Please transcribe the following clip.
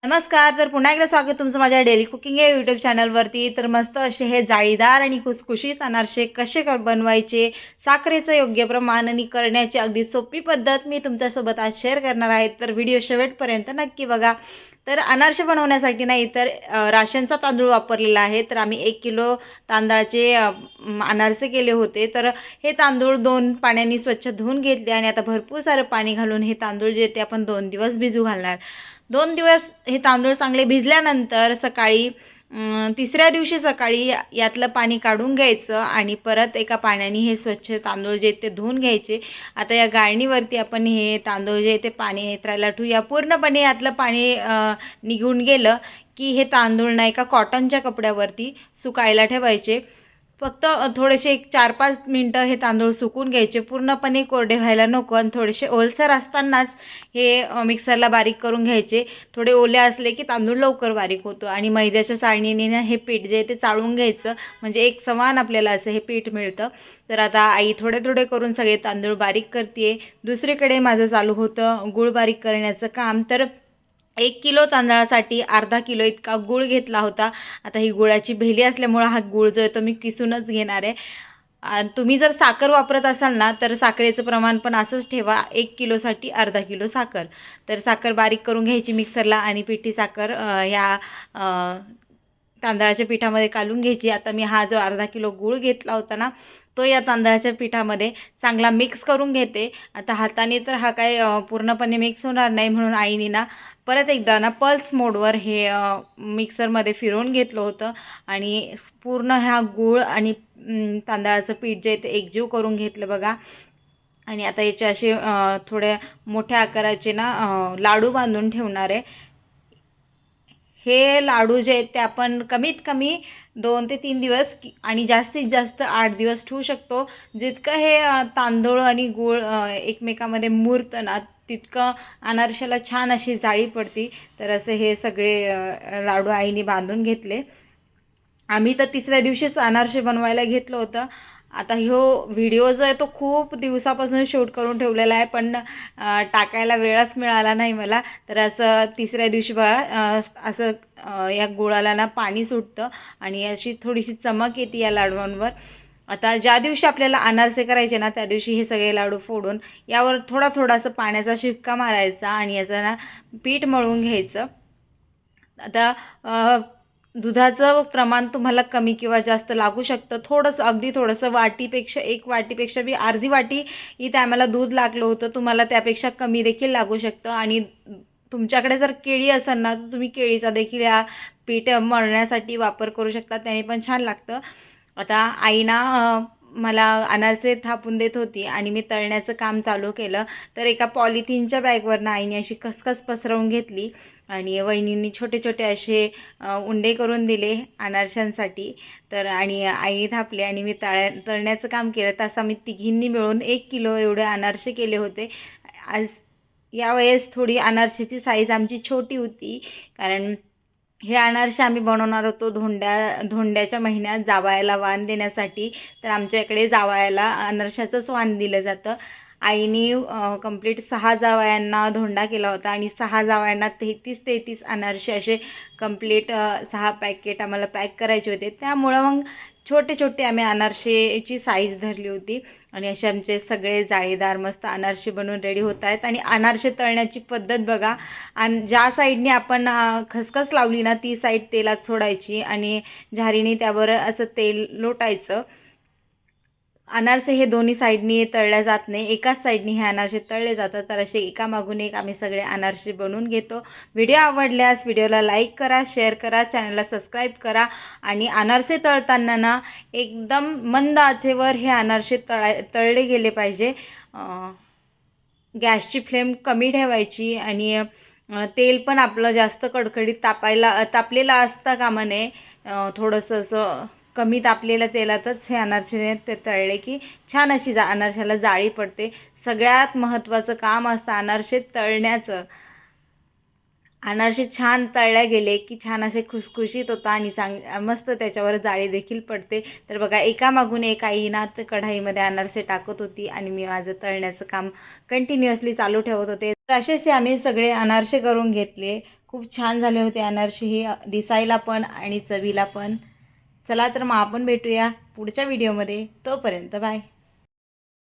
नमस्कार. तर पुन्हा एकदा स्वागत तुमचं माझ्या डेली कुकिंग या यूट्यूब चॅनलवरती. तर मस्त असे हे जाळीदार आणि खुसखुशीत अनारसे कसे बनवायचे, साखरेचं योग्य प्रमाण आणि करण्याची अगदी सोपी पद्धत मी तुमच्यासोबत आज शेअर करणार आहे. तर व्हिडिओ शेवटपर्यंत नक्की बघा. तर अनारसे बनवण्यासाठी नाही तर राशनचा तांदूळ वापरलेला आहे. तर आम्ही 1 किलो तांदळाचे अनारसे केले होते. तर हे तांदूळ 2 पाण्याने स्वच्छ धुवून घेतले आणि आता भरपूर सारं पाणी घालून हे तांदूळ जे ते आपण 2 दिवस भिजू घालणार. 2 दिवस हे तांदूळ चांगले भिजल्यानंतर सकाळी तिसऱ्या दिवशी सकाळी यातलं पाणी काढून घ्यायचं आणि परत एका पाण्याने हे स्वच्छ तांदूळ जे ते धुवून घ्यायचे. आता या गाळणीवरती आपण हे तांदूळ जे ते पाणी निथरायला ठेवूया. पूर्णपणे यातलं पाणी निघून गेलं की हे तांदूळ ना एका कॉटनच्या कपड्यावरती सुकायला ठेवायचे. फक्त थोडेसे एक 4-5 मिनटं हे तांदूळ सुकून घ्यायचे. पूर्णपणे कोरडे व्हायला नको आणि थोडेसे ओलसर असतानाच हे मिक्सरला बारीक करून घ्यायचे. थोडे ओले असले की तांदूळ लवकर बारीक होतो आणि मैद्याच्या चाळणीने ना हे पीठ जे ते चाळून घ्यायचं, म्हणजे एक समान आपल्याला असं हे पीठ मिळतं. तर आता आई थोडे थोडे करून सगळे तांदूळ बारीक करते. दुसरीकडे माझं चालू होतं गूळ बारीक करण्याचं काम. तर 1 किलो तांदळासाठी अर्धा किलो इतका गूळ घेतला होता. आता ही गुळाची भेली असल्यामुळं हा गूळ जो आहे तो मी किसूनच घेणार आहे. तुम्ही जर साखर वापरत असाल ना, तर साखरेचं प्रमाण पण असंच ठेवा. 1 किलोसाठी अर्धा किलो साखर. तर साखर बारीक करून घ्यायची मिक्सरला आणि पिठी साखर ह्या तांदळाच्या पिठामध्ये कालून घ्यायची. आता मी हा जो अर्धा किलो गूळ घेतला होता ना, तो या तांदळाच्या पिठामध्ये चांगला मिक्स करून घेते. आता हाताने तर हा काय पूर्णपणे मिक्स होणार नाही, म्हणून आईने ना परत एकदा ना पल्स मोडवर हे मिक्सरमध्ये फिरवून घेतलं होतं आणि पूर्ण हा गूळ आणि तांदळाचं पीठ जे आहे ते एकजीव करून घेतलं बघा. आणि आता याचे असे थोड्या मोठ्या आकाराचे ना लाडू बांधून ठेवणार आहे. हे लाडू जे आहेत ते आपण कमीत कमी 2 ते 3 दिवस आणि जास्तीत जास्त 8 दिवस ठेवू शकतो. जितकं हे तांदूळ आणि गूळ एकमेकामध्ये मुरतं ना, तितकं अनारशाला छान अशी जाळी पडते. तर असे हे सगळे लाडू आईने बांधून घेतले. आम्ही तर तिसऱ्या दिवशीच अनारसे बनवायला घेतलं होतं. आता ह्यो व्हिडिओ जो आहे तो खूप दिवसापासून शूट करून ठेवलेला आहे, पण टाकायला वेळच मिळाला नाही मला. तर असं तिसऱ्या दिवशी बघा असं या गुळाला ना पाणी सुटतं आणि अशी थोडीशी चमक येते या लाडवांवर. आता ज्या दिवशी आपल्याला अनारसे करायचे ना, त्या दिवशी हे सगळे लाडू फोडून यावर थोडासा पाण्याचा शिपका मारायचा आणि याचं ना पीठ मळून घ्यायचं. आता दुधाचं प्रमाण तुम्हाला कमी किंवा जास्त लागू शकतं. थोडंसं, अगदी थोडंसं, वाटीपेक्षा 1 वाटीपेक्षा बी अर्धी वाटी इथे आम्हाला दूध लागलं होतं. तुम्हाला त्यापेक्षा कमी देखील लागू शकतं आणि तुमच्याकडे जर केळी असेल ना, तर तुम्ही केळीचा देखील या पीठ मळण्यासाठी वापर करू शकता. त्याने पण छान लागतं. आता आई ना मला अनारसे थापून देत होती आणि मी तळण्याचं काम चालू केलं. तर एका पॉलिथिनच्या बॅगवरनं आईने अशी खसखस पसरवून घेतली आणि वहिनींनी छोटे छोटे असे उंडे करून दिले अनारशांसाठी. तर आणि आईने थापले आणि मी तळण्याचं काम केलं. तसं आम्ही तिघींनी मिळून 1 किलो एवढे अनारसे केले होते. आज यावेळेस थोडी अनारशीची साईज आमची छोटी होती, कारण हे अनारसे आम्ही बनवणार होतो धोंड्याच्या महिन्यात जावयाला वाण देण्यासाठी. तर आमच्या इकडे जावयाला अनारशाचंच वाण दिलं जातं. आईने कंप्लीट 6 जावयांना धोंडा केला होता आणि 6 जावयांना 33 अनारसे असे कंप्लीट 6 पॅकेट आम्हाला पॅक करायचे होते. त्यामुळं मग छोटे छोटे आम्ही अनारसेची साईज धरली होती आणि असे आमचे सगळे जाळीदार मस्त अनारसे बनवून रेडी होत आहेत. आणि अनारसे तळण्याची पद्धत बघा. आणि ज्या साईडने आपण खसखस लावली ना, ती साईड तेलात सोडायची आणि झारीने त्यावर असं तेल लोटायचं. अनारसे हे दोन्ही साईडनी तळल्या जात नाही, एकाच साईडनी हे अनारसे तळले जातात. तर असे एकामागून एक आम्ही सगळे अनारसे बनवून घेतो. व्हिडिओ आवडल्यास व्हिडिओला लाईक करा, शेअर करा, चॅनलला सबस्क्राईब करा. आणि अनारसे तळताना ना एकदम मंद आचेवर हे अनारसे तळले गेले पाहिजे. गॅसची फ्लेम कमी ठेवायची आणि तेल पण आपलं जास्त कडकडीत तापलेलं असता कामा नये. थोडंसं असं कमी तापलेल्या तेलातच हे अनारसे ते तळले की छान अशी अनारशाला जाळी पडते. सगळ्यात महत्त्वाचं काम असतं अनारसे तळण्याचं. अनारसे छान तळले गेले की छान असे खुसखुशीत होतात आणि मस्त त्याच्यावर जाळी देखील पडते. तर बघा, एकामागून एक आई ना कढाईमध्ये अनारसे टाकत होती आणि मी माझं तळण्याचं काम कंटिन्युअसली चालू ठेवत होते. तर असेच हे आम्ही सगळे अनारसे करून घेतले. खूप छान झाले होते अनारसे हे दिसायला पण आणि चवीला पण. चला तर मग आपण भेटूया पुढच्या व्हिडिओमध्ये. तोपर्यंत बाय.